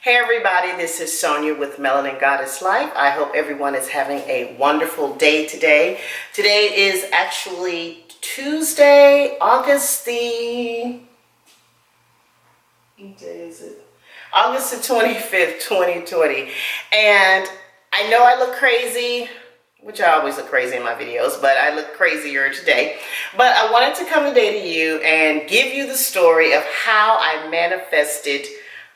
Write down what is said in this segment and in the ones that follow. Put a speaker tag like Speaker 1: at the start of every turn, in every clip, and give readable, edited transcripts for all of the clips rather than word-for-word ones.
Speaker 1: Hey everybody, this is Sonia with Melanin Goddess Life. I hope everyone is having a wonderful day today. Today is actually Tuesday, August the 25th, 2020. And I know I look crazy, which I always look crazy in my videos, but I look crazier today. But I wanted to come today to you and give you the story of how I manifested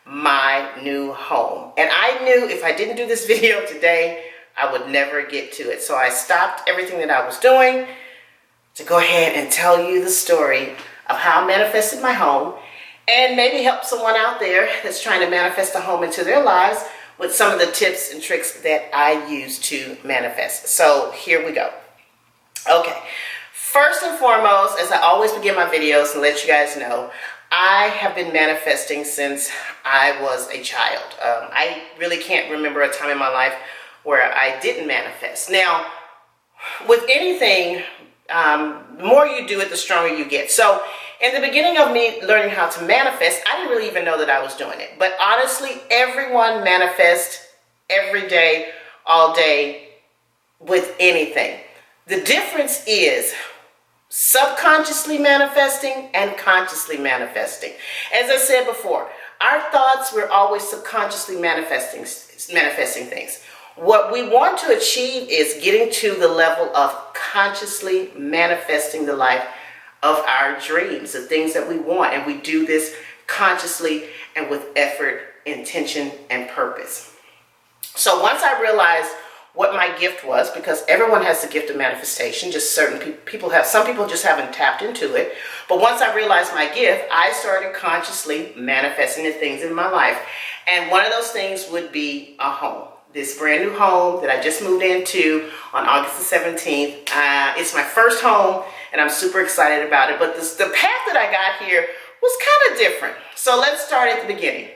Speaker 1: my new home. And I knew if I didn't do this video today, I would never get to it. So I stopped everything that I was doing to go ahead and tell you the story of how I manifested my home and maybe help someone out there that's trying to manifest a home into their lives with some of the tips and tricks that I use to manifest. So here we go. Okay, first and foremost, as I always begin my videos and let you guys know, I have been manifesting since I was a child. I really can't remember a time in my life where I didn't manifest. Now, with anything, the more you do it, the stronger you get. So in the beginning of me learning how to manifest, I didn't really even know that I was doing it. But honestly, everyone manifests every day, all day, with anything. The difference is subconsciously manifesting and consciously manifesting. As I said before, our thoughts, we're always subconsciously manifesting things. What we want to achieve is getting to the level of consciously manifesting the life of our dreams, the things that we want. And we do this consciously and with effort, intention, and purpose. So once I realized what my gift was, because everyone has the gift of manifestation, just certain people have, some people just haven't tapped into it. But once I realized my gift, I started consciously manifesting the things in my life. And one of those things would be a home. This brand new home that I just moved into on August the 17th. It's my first home and I'm super excited about it. But the path that I got here was kind of different. So let's start at the beginning.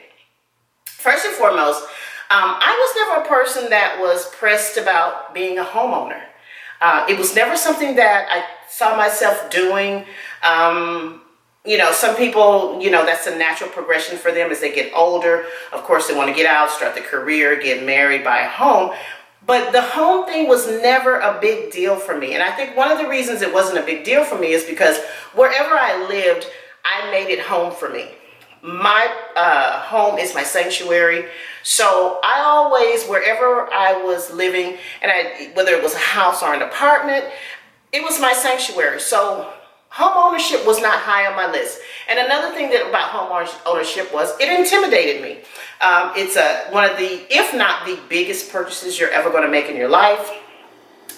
Speaker 1: First and foremost, I was never a person that was pressed about being a homeowner. It was never something that I saw myself doing. You know, some people, you know, that's a natural progression for them as they get older. Of course, they want to get out, start their career, get married, buy a home. But the home thing was never a big deal for me. And I think one of the reasons it wasn't a big deal for me is because wherever I lived, I made it home for me. My home is my sanctuary. So I always, wherever I was living, and whether it was a house or an apartment, it was my sanctuary. So home ownership was not high on my list. And another thing about home ownership was it intimidated me. It's one of the, if not the biggest purchases you're ever going to make in your life.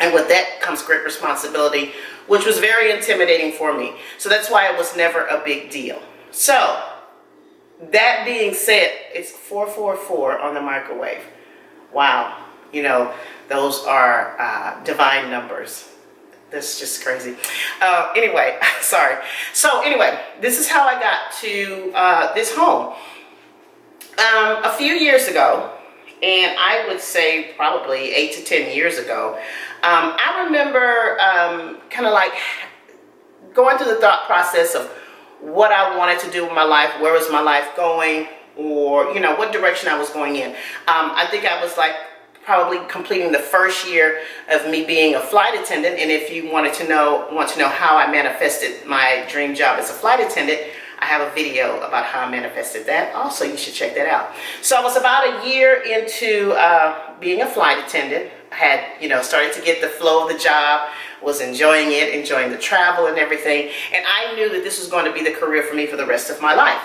Speaker 1: And with that comes great responsibility, which was very intimidating for me. So that's why it was never a big deal. So that being said, it's 444 on the microwave. Wow. You know, those are divine numbers. That's just crazy. Anyway, sorry. So anyway, this is how I got to this home. A few years ago, and I would say probably 8 to 10 years ago, I remember kind of like going through the thought process of what I wanted to do with my life, where was my life going, or, you know, what direction I was going in. I think I was like probably completing the first year of me being a flight attendant. And if you want to know how I manifested my dream job as a flight attendant, I have a video about how I manifested that. Also, you should check that out. So I was about a year into being a flight attendant. I had, you know, started to get the flow of the job, was enjoying it, enjoying the travel and everything. And I knew that this was going to be the career for me for the rest of my life.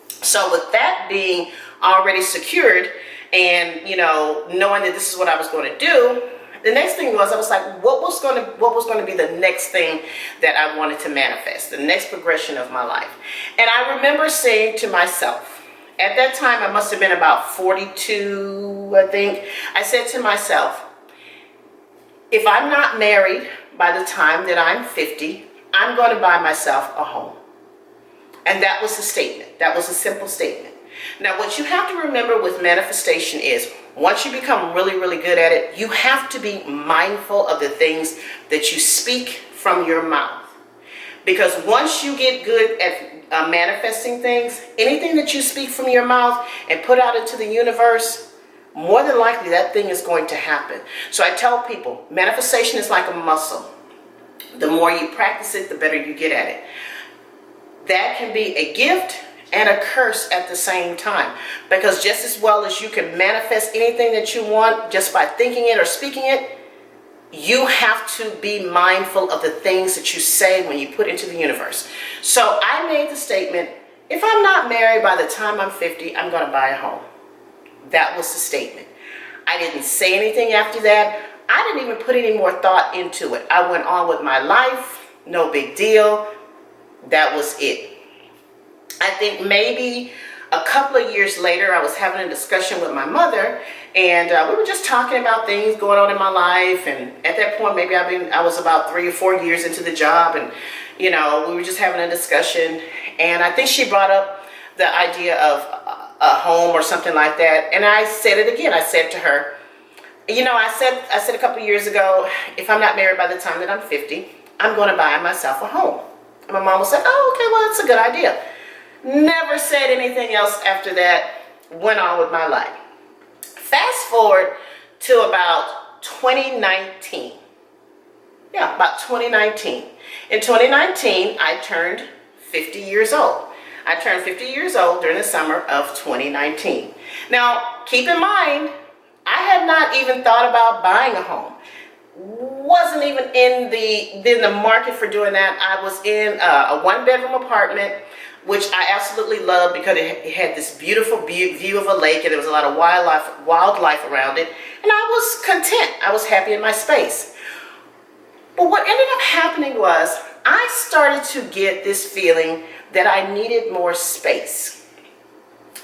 Speaker 1: So with that being already secured and, you know, knowing that this is what I was going to do, the next thing was I was like, what was going to be the next thing that I wanted to manifest, the next progression of my life. And I remember saying to myself, at that time, I must have been about 42, I think. I said to myself, if I'm not married by the time that I'm 50, I'm going to buy myself a home. And that was the statement. That was a simple statement. Now, what you have to remember with manifestation is once you become really, really good at it, you have to be mindful of the things that you speak from your mouth. Because once you get good at manifesting things, anything that you speak from your mouth and put out into the universe, more than likely that thing is going to happen. So I tell people, manifestation is like a muscle. The more you practice it, the better you get at it. That can be a gift and a curse at the same time. Because just as well as you can manifest anything that you want just by thinking it or speaking it, you have to be mindful of the things that you say when you put into the universe. So I made the statement, if I'm not married by the time I'm 50, I'm going to buy a home. That was the statement. I didn't say anything after that. I didn't even put any more thought into it. I went on with my life. No big deal. That was it. I think maybe a couple of years later, I was having a discussion with my mother, and we were just talking about things going on in my life. And at that point, maybe I was about 3 or 4 years into the job, and we were just having a discussion. And I think she brought up the idea of a home or something like that. And I said it again. I said to her, I said a couple of years ago, if I'm not married by the time that I'm 50, I'm going to buy myself a home. And my mom was like, oh, okay, well, that's a good idea. Never said anything else after that. Went on with my life. Fast forward to about 2019. Yeah, about 2019. In 2019, I turned 50 years old. I turned 50 years old during the summer of 2019. Now, keep in mind, I had not even thought about buying a home. Wasn't even in the market for doing that. I was in a one-bedroom apartment, which I absolutely loved because it had this beautiful view of a lake, and there was a lot of wildlife around it, and I was content. I was happy in my space. But what ended up happening was I started to get this feeling that I needed more space.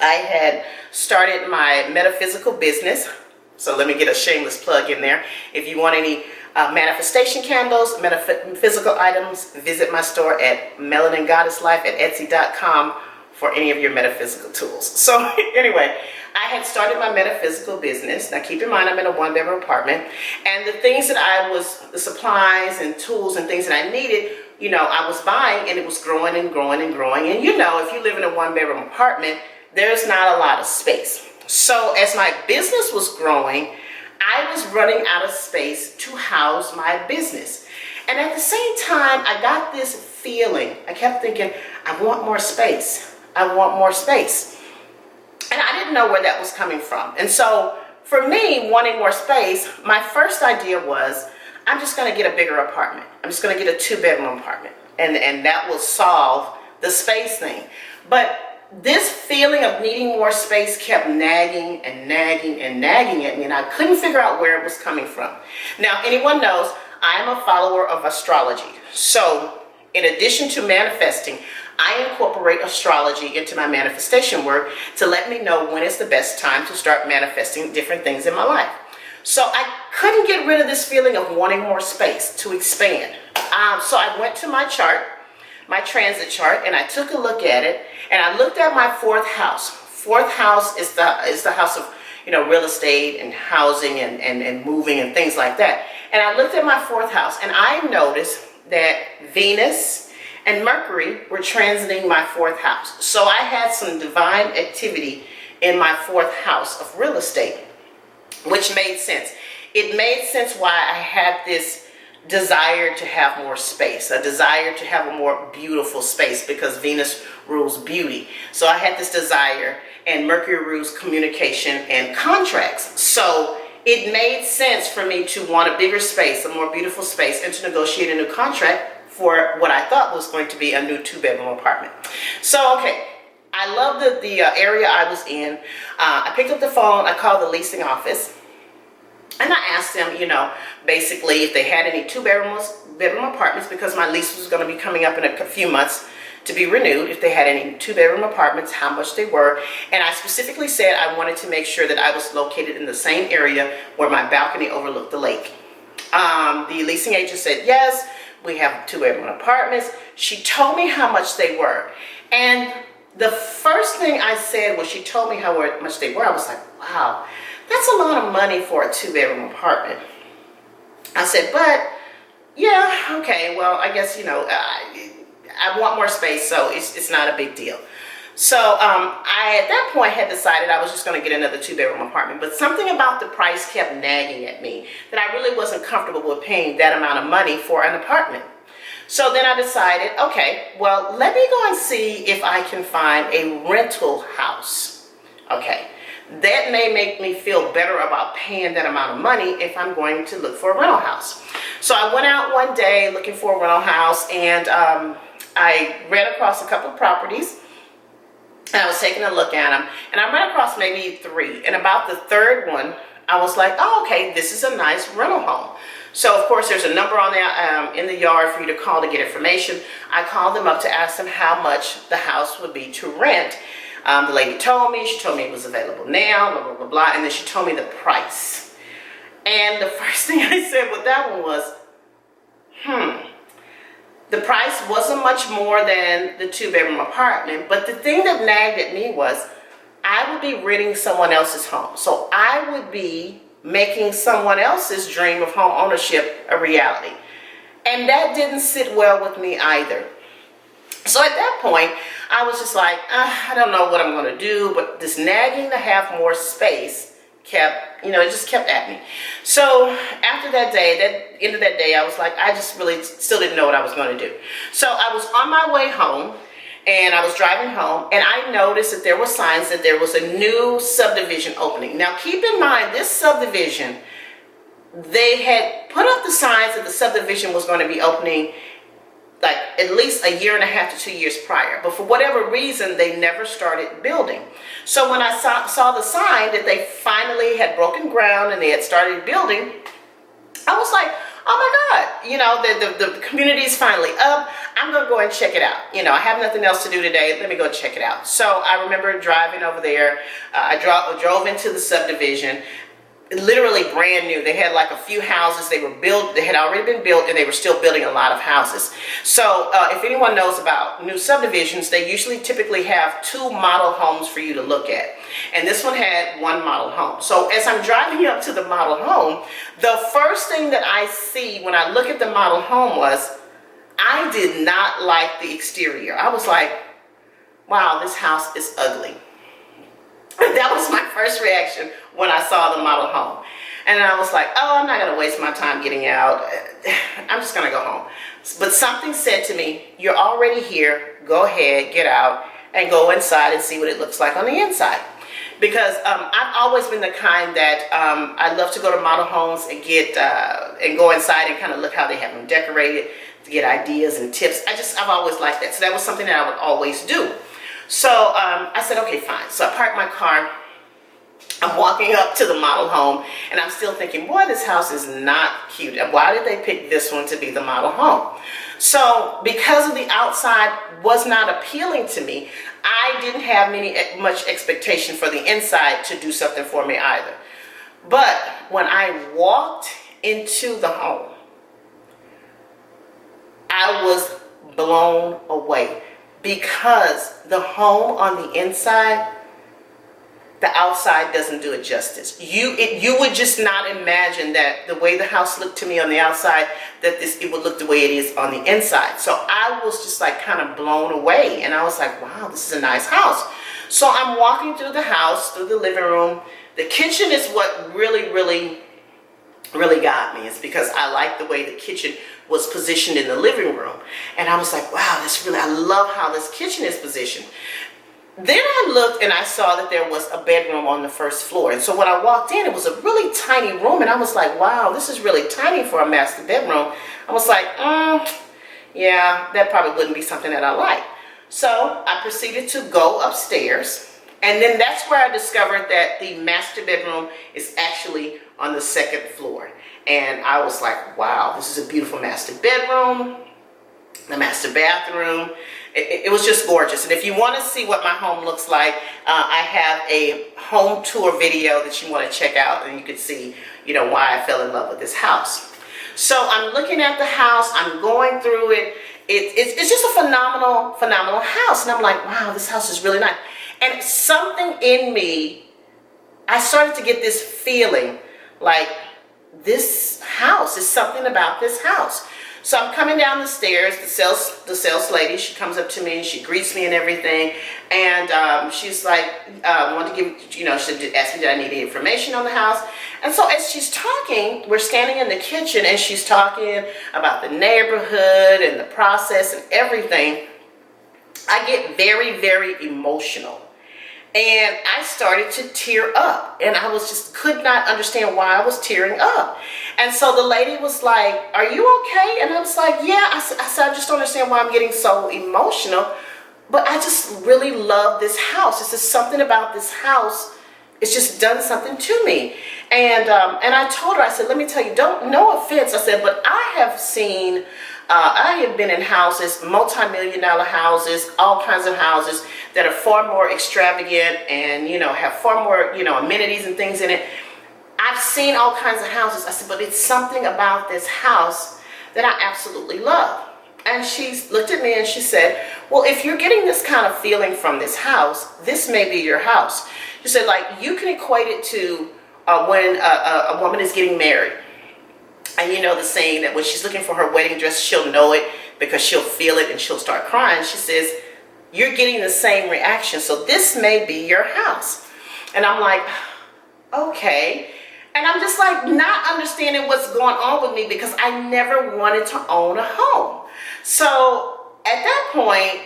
Speaker 1: I had started my metaphysical business. So let me get a shameless plug in there. If you want any manifestation candles, metaphysical items, visit my store at melaningoddesslife@etsy.com for any of your metaphysical tools. So anyway, I had started my metaphysical business. Now keep in mind, I'm in a one-bedroom apartment, and the things that the supplies and tools and things that I needed, I was buying, and it was growing and growing and growing. And if you live in a one-bedroom apartment, there's not a lot of space. So as my business was growing, I was running out of space to house my business. And at the same time, I got this feeling. I kept thinking, I want more space. I want more space. And I didn't know where that was coming from. And so for me, wanting more space, my first idea was, I'm just going to get a bigger apartment. I'm just going to get a 2-bedroom apartment. And that will solve the space thing. But this feeling of needing more space kept nagging and nagging and nagging at me, and I couldn't figure out where it was coming from. Now, anyone knows I am a follower of astrology. So in addition to manifesting, I incorporate astrology into my manifestation work to let me know when is the best time to start manifesting different things in my life. So I couldn't get rid of this feeling of wanting more space to expand. So I went to my chart, my transit chart, and I took a look at it, and I looked at my 4th house. 4th house is the house of real estate and housing and moving and things like that. And I looked at my 4th house, and I noticed that Venus and Mercury were transiting my 4th house. So I had some divine activity in my 4th house of real estate, which made sense. It made sense why I had this desire to have more space, a desire to have a more beautiful space, because Venus rules beauty. So I had this desire, and Mercury rules communication and contracts. So it made sense for me to want a bigger space, a more beautiful space, and to negotiate a new contract for what I thought was going to be a new 2-bedroom apartment. So, okay, I love the area I was in. I picked up the phone, I called the leasing office, and I asked them, basically if they had any 2-bedroom apartments, because my lease was going to be coming up in a few months to be renewed. If they had any 2-bedroom apartments, how much they were. And I specifically said I wanted to make sure that I was located in the same area where my balcony overlooked the lake. The leasing agent said, yes, we have 2-bedroom apartments. She told me how much they were. And the first thing I said when she told me how much they were, I was like, wow, that's a lot of money for a 2-bedroom apartment. I said, but yeah, okay, well, I guess, I want more space, so it's not a big deal. So I, at that point, had decided I was just going to get another 2-bedroom apartment. But something about the price kept nagging at me that I really wasn't comfortable with paying that amount of money for an apartment. So then I decided, okay, well, let me go and see if I can find a rental house. Okay, that may make me feel better about paying that amount of money if I'm going to look for a rental house. So I went out one day looking for a rental house, and I ran across a couple of properties. And I was taking a look at them, and I ran across maybe 3. And about the 3rd one, I was like, oh, okay, this is a nice rental home. So, of course, there's a number on there in the yard for you to call to get information. I called them up to ask them how much the house would be to rent. The lady told me. She told me it was available now, blah, blah, blah, blah. And then she told me the price. And the first thing I said with that one was, the price wasn't much more than the 2-bedroom apartment, but the thing that nagged at me was I would be renting someone else's home. So I would be making someone else's dream of home ownership a reality. And that didn't sit well with me either. So at that point, I was just like, I don't know what I'm going to do, but this nagging to have more space kept, it just kept at me. So after that day, end of that day, I was like, I just really still didn't know what I was going to do. So I was on my way home, and I was driving home, and I noticed that there were signs that there was a new subdivision opening. Now keep in mind, this subdivision, they had put up the signs that the subdivision was going to be opening like at least 1.5 years to 2 years prior. But for whatever reason, they never started building. So when I saw the sign that they finally had broken ground and they had started building, I was like, oh my God, the community is finally up. I'm going to go and check it out. I have nothing else to do today. Let me go check it out. So I remember driving over there. I drove into the subdivision. Literally brand new. They had like a few houses. They had already been built, and they were still building a lot of houses. So if anyone knows about new subdivisions, they typically have 2 model homes for you to look at. And this one had 1 model home. So as I'm driving up to the model home, the first thing that I see when I look at the model home was, I did not like the exterior. I was like, wow, this house is ugly. That was my first reaction when I saw the model home. And I was like, oh, I'm not going to waste my time getting out. I'm just going to go home. But something said to me, you're already here. Go ahead, get out, and go inside and see what it looks like on the inside. Because I've always been the kind that I love to go to model homes and and go inside and kind of look how they have them decorated to get ideas and tips. I've always liked that. So that was something that I would always do. So I said, okay, fine. So I parked my car. I'm walking up to the model home, and I'm still thinking, boy, this house is not cute. Why did they pick this one to be the model home? So because of the outside was not appealing to me, I didn't have much expectation for the inside to do something for me either. But when I walked into the home, I was blown away. Because the home on the inside, the outside doesn't do it justice. You would just not imagine that the way the house looked to me on the outside, that it would look the way it is on the inside. So I was just like kind of blown away, and I was like, wow, this is a nice house. So I'm walking through the house, through the living room. The kitchen is what really got me. It's because I like the way the kitchen was positioned in the living room. And I was like, wow, I love how this kitchen is positioned. Then I looked and I saw that there was a bedroom on the first floor. And so when I walked in, it was a really tiny room. And I was like, wow, this is really tiny for a master bedroom. I was like, yeah, that probably wouldn't be something that I like. So I proceeded to go upstairs. And then that's where I discovered that the master bedroom is actually on the 2nd floor. And I was like, wow, this is a beautiful master bedroom, the master bathroom. It was just gorgeous. And if you want to see what my home looks like, I have a home tour video that you want to check out, and you can see, why I fell in love with this house. So I'm looking at the house, I'm going through it. It's just a phenomenal house. And I'm like, wow, this house is really nice. And something in me, I started to get this feeling like this house is something about this house. So I'm coming down the stairs. The sales lady, she comes up to me and she greets me and everything. And she's like, want to give, she asked me did I need any information on the house. And so as she's talking, we're standing in the kitchen and she's talking about the neighborhood and the process and everything. I get very, very emotional. And I started to tear up, and I could not understand why I was tearing up. And so the lady was like, are you okay? And I was like, yeah. I said, I just don't understand why I'm getting so emotional, but I just really love this house. It's just something about this house. It's just done something to me. And I told her, I said, let me tell you, no offense. I said, but I have been in houses, multi-million-dollar houses, all kinds of houses that are far more extravagant and, have far more, amenities and things in it. I've seen all kinds of houses. I said, but it's something about this house that I absolutely love. And she looked at me and she said, well, if you're getting this kind of feeling from this house, this may be your house. She said, like, you can equate it to when a woman is getting married. And you know the saying that when she's looking for her wedding dress, she'll know it because she'll feel it and she'll start crying. She says, you're getting the same reaction. So this may be your house. And I'm like, okay. And I'm just like not understanding what's going on with me because I never wanted to own a home. So at that point,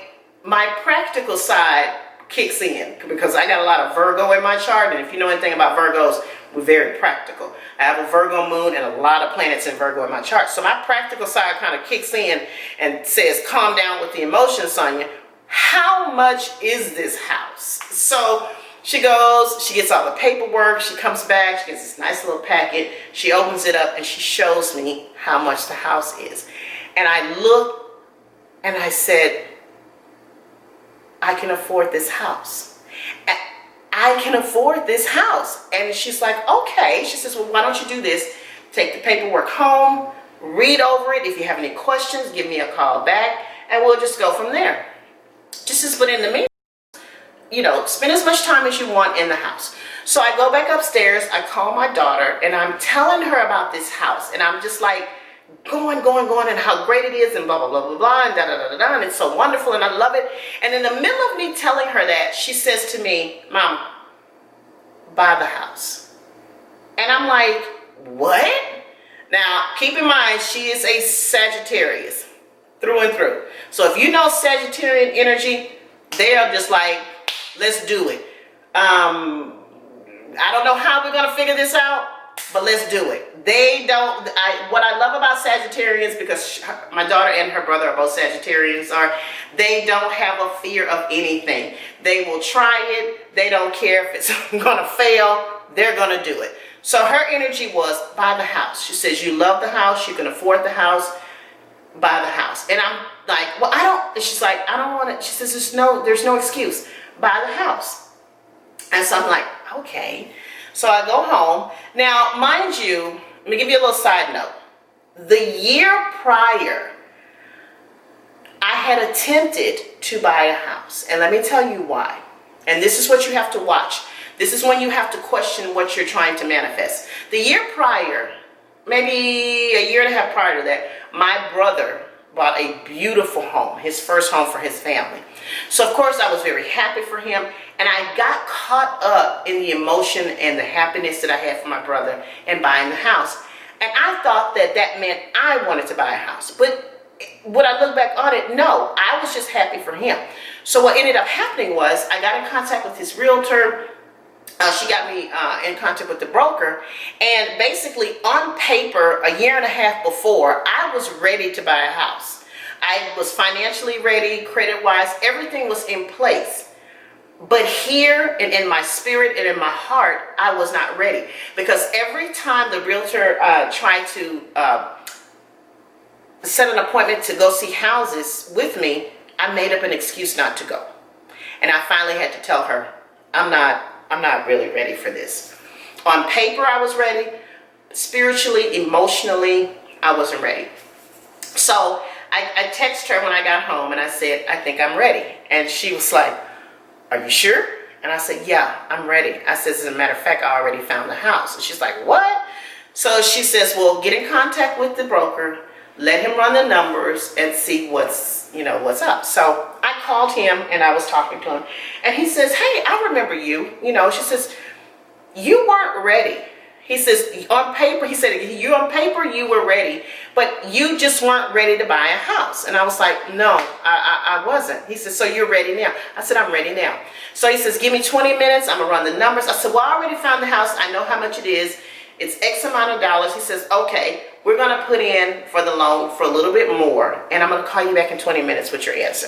Speaker 1: my practical side kicks in because I got a lot of Virgo in my chart. And if you know anything about Virgos, we're very practical. I have a Virgo moon and a lot of planets in Virgo in my chart. So my practical side kind of kicks in and says, calm down with the emotions, Sonia. How much is this house? So she goes, she gets all the paperwork, she comes back, she gets this nice little packet, she opens it up and she shows me how much the house is. And I look and I said, I can afford this house. I can afford this house. And she's like, okay. She says, well, why don't you do this? Take the paperwork home, read over it. If you have any questions, give me a call back and we'll just go from there. Just but in the meantime, spend as much time as you want in the house. So I go back upstairs, I call my daughter and I'm telling her about this house. And I'm just like going and how great it is and blah, blah, blah, blah, blah, and da-da-da-da-da, and it's so wonderful and I love it. And in the middle of me telling her that, she says to me, Mom, buy the house. And I'm like, what? Now, keep in mind, she is a Sagittarius through and through. So if you know Sagittarian energy, they're just like, let's do it. I don't know how we're going to figure this out, but let's do it. What I love about Sagittarians, because my daughter and her brother are both Sagittarians, they don't have a fear of anything. They will try it. They don't care if it's going to fail. They're going to do it. So her energy was buy the house. She says, you love the house. You can afford the house. Buy the house. And I'm like, well, I don't. And she's like, I don't want it. She says, there's no excuse. Buy the house. And so I'm like, okay. So I go home. Now, mind you, let me give you a little side note. The year prior, I had attempted to buy a house. And let me tell you why. And this is what you have to watch. This is when you have to question what you're trying to manifest. The year prior, maybe a year and a half prior to that, my brother bought a beautiful home, his first home for his family. So of course I was very happy for him, and I got caught up in the emotion and the happiness that I had for my brother in buying the house. And I thought that meant I wanted to buy a house. But when I look back on it, no, I was just happy for him. So what ended up happening was I got in contact with his realtor. She got me in contact with the broker, and basically on paper, a year and a half before, I was ready to buy a house. I was financially ready, credit-wise, everything was in place. But here and in my spirit and in my heart, I was not ready, because every time the realtor tried to set an appointment to go see houses with me, I made up an excuse not to go. And I finally had to tell her, I'm not really ready for this. On paper, I was ready. Spiritually, emotionally, I wasn't ready. So I texted her when I got home and I said, I think I'm ready. And she was like, are you sure? And I said, yeah, I'm ready. I said, as a matter of fact, I already found the house. And she's like, what? So she says, well, get in contact with the broker. let him run the numbers and see what's up. So I called him and I was talking to him, and he says, hey, I remember you. She says, you weren't ready. He says, on paper, he said, you on paper, you were ready, but you just weren't ready to buy a house. And I was like, no, I wasn't. He says, so you're ready now? I said, I'm ready now. So he says, give me 20 minutes. I'm going to run the numbers. I said, well, I already found the house. I know how much it is. It's X amount of dollars. He says, okay, we're going to put in for the loan for a little bit more, and I'm going to call you back in 20 minutes with your answer.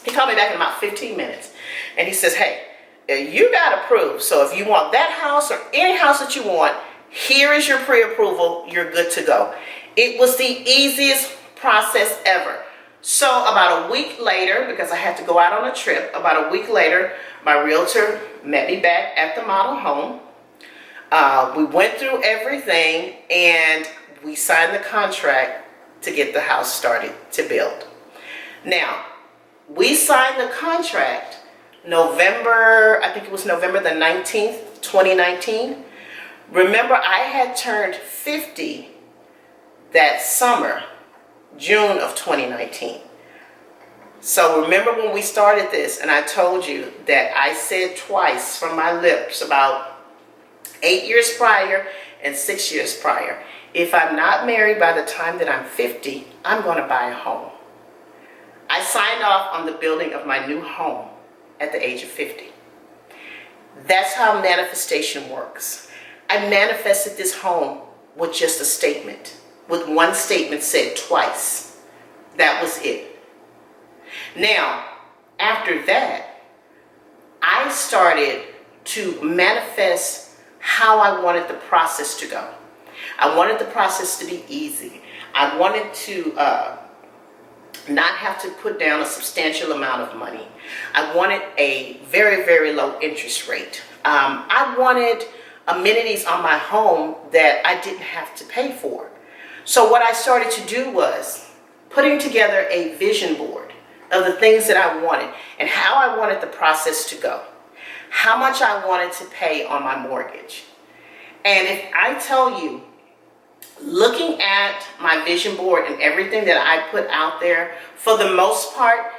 Speaker 1: He called me back in about 15 minutes, and he says, hey, you got approved. So if you want that house or any house that you want, here is your pre-approval. You're good to go. It was the easiest process ever. So about a week later, because I had to go out on a trip, about a week later, my realtor met me back at the model home. We went through everything and we signed the contract to get the house started to build. Now, we signed the contract I think it was November the 19th, 2019. Remember, I had turned 50 that summer, June of 2019. So remember when we started this and I told you that I said twice from my lips about 8 years prior and 6 years prior, if I'm not married by the time that I'm 50, I'm going to buy a home. I signed off on the building of my new home at the age of 50. That's how manifestation works. I manifested this home with just a statement, with one statement said twice. That was it. Now, after that, I started to manifest how I wanted the process to go. I wanted the process to be easy. I wanted to not have to put down a substantial amount of money. I wanted a very, very low interest rate. I wanted amenities on my home that I didn't have to pay for. So what I started to do was putting together a vision board of the things that I wanted and how I wanted the process to go, how much I wanted to pay on my mortgage. And if I tell you, looking at my vision board and everything that I put out there, for the most part,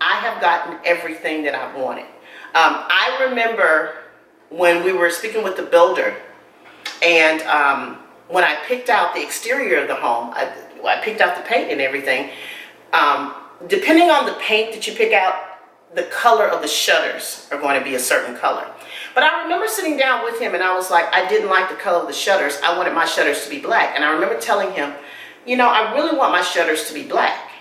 Speaker 1: I have gotten everything that I wanted. I remember when we were speaking with the builder, and when I picked out the exterior of the home, I picked out the paint and everything. Depending on the paint that you pick out, the color of the shutters are going to be a certain color. But I remember sitting down with him and I was like, I didn't like the color of the shutters. I wanted my shutters to be black. And I remember telling him, I really want my shutters to be black.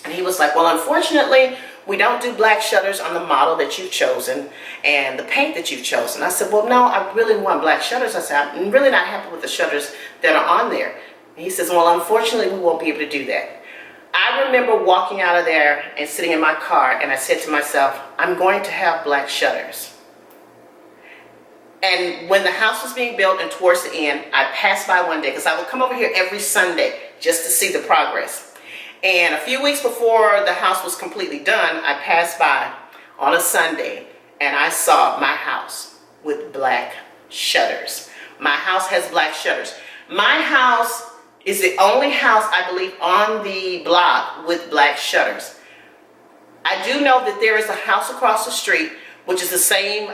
Speaker 1: And he was like, well, unfortunately, we don't do black shutters on the model that you've chosen and the paint that you've chosen. I said, well, no, I really want black shutters. I said, I'm really not happy with the shutters that are on there. And he says, well, unfortunately, we won't be able to do that. I remember walking out of there and sitting in my car, and I said to myself, I'm going to have black shutters. And when the house was being built and towards the end, I passed by one day, because I would come over here every Sunday just to see the progress. And a few weeks before the house was completely done, I passed by on a Sunday and I saw my house with black shutters. My house has black shutters. My house is the only house, I believe, on the block with black shutters. I do know that there is a house across the street, which is the same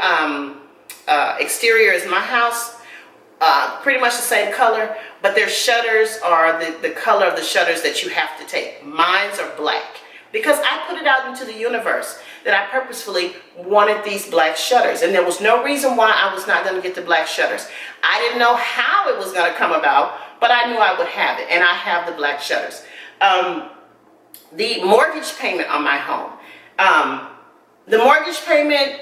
Speaker 1: exterior as my house, pretty much the same color, but their shutters are the color of the shutters that you have to take. Mine's are black because I put it out into the universe that I purposefully wanted these black shutters, and there was no reason why I was not going to get the black shutters. I didn't know how it was going to come about, but I knew I would have it, and I have the black shutters. The mortgage payment on my home. The mortgage payment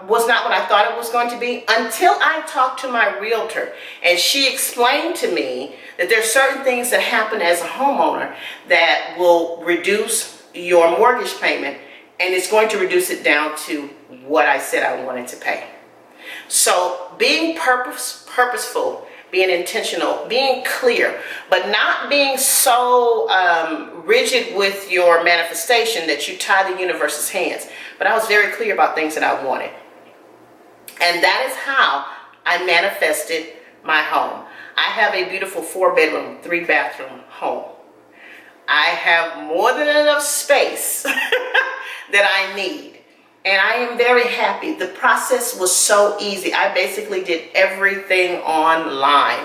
Speaker 1: was not what I thought it was going to be until I talked to my realtor, and she explained to me that there are certain things that happen as a homeowner that will reduce your mortgage payment, and it's going to reduce it down to what I said I wanted to pay. So being purposeful, being intentional, being clear, but not being so rigid with your manifestation that you tie the universe's hands. But I was very clear about things that I wanted. And that is how I manifested my home. I have a beautiful 4-bedroom, 3-bathroom home. I have more than enough space that I need. And I am very happy. The process was so easy. I basically did everything online.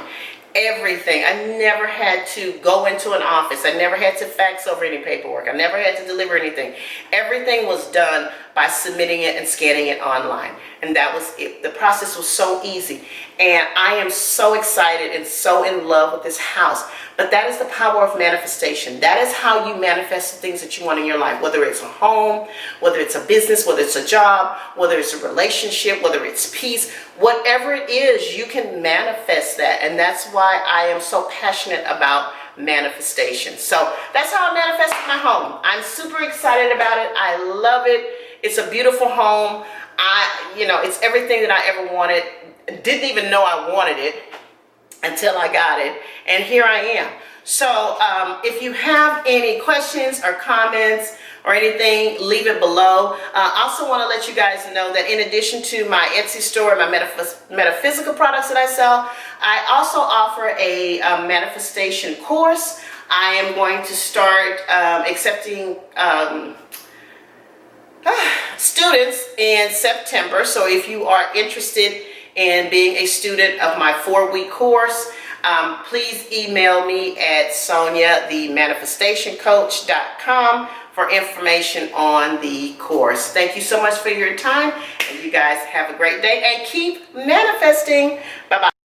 Speaker 1: Everything. I never had to go into an office. I never had to fax over any paperwork. I never had to deliver anything. Everything was done by submitting it and scanning it online. And that was it. The process was so easy. And I am so excited and so in love with this house. But that is the power of manifestation. That is how you manifest the things that you want in your life. Whether it's a home, whether it's a business, whether it's a job, whether it's a relationship, whether it's peace, whatever it is, you can manifest that. And that's why I am so passionate about manifestation. So that's how I manifested my home. I'm super excited about it. I love it. It's a beautiful home. It's everything that I ever wanted. Didn't even know I wanted it until I got it, and here I am. So if you have any questions or comments or anything, leave it below. I also want to let you guys know that in addition to my Etsy store and my metaphysical products that I sell, I also offer a manifestation course. I am going to start accepting students in September. So if you are interested in being a student of my 4-week course, please email me at SoniaTheManifestationCoach.com for information on the course. Thank you so much for your time, and you guys have a great day and keep manifesting. Bye-bye.